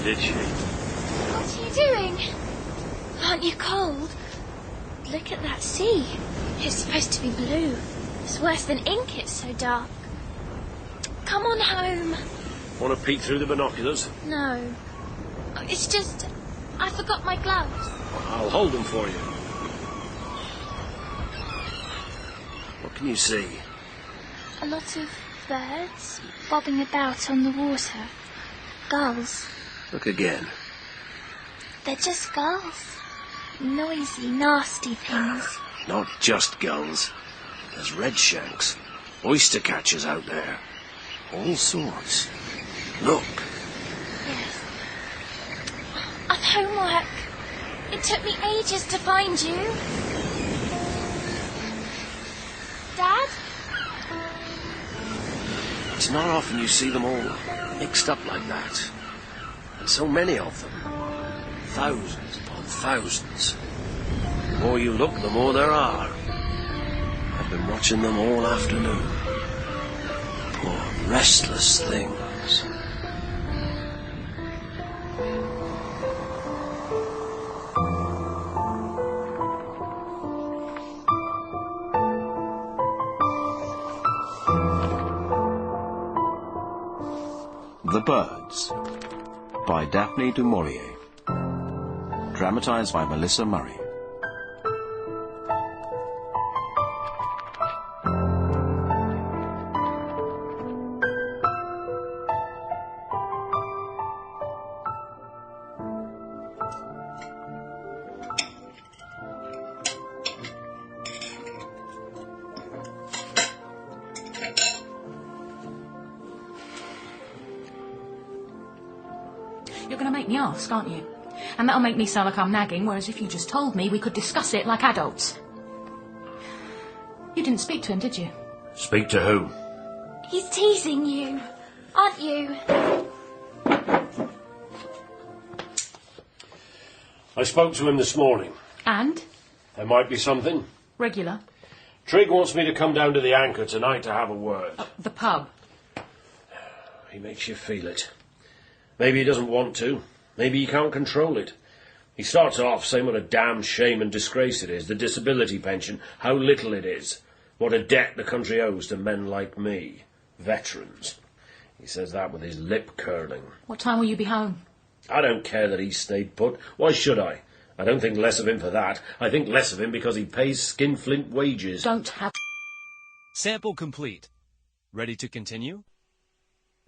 Did she? What are you doing? Aren't you cold? Look at that sea. It's supposed to be blue. It's worse than ink, it's so dark. Come on home. Want to peek through the binoculars? No. It's just... I forgot my gloves. I'll hold them for you. What can you see? A lot of birds bobbing about on the water. Gulls. Look again. They're just gulls. Noisy, nasty things. Not just gulls. There's redshanks, oyster catchers out there. All sorts. Look. Yes. I've homework. It took me ages to find you. Dad? It's not often you see them all mixed up like that. And so many of them. Thousands upon thousands. The more you look, the more there are. I've been watching them all afternoon. Poor restless things. The Birds by Daphne du Maurier. Dramatised by Melissa Murray. You're going to make me ask, aren't you? And that'll make me sound like I'm nagging, whereas if you just told me, we could discuss it like adults. You didn't speak to him, did you? Speak to who? He's teasing you, aren't you? I spoke to him this morning. And? There might be something. Regular? Trig wants me to come down to the Anchor tonight to have a word. The pub? He makes you feel it. Maybe he doesn't want to. Maybe he can't control it. He starts off saying what a damn shame and disgrace it is, the disability pension, how little it is, what a debt the country owes to men like me, veterans. He says that with his lip curling. What time will you be home? I don't care that he stayed put. Why should I? I don't think less of him for that. I think less of him because he pays skinflint wages. Don't have... Sample complete. Ready to continue?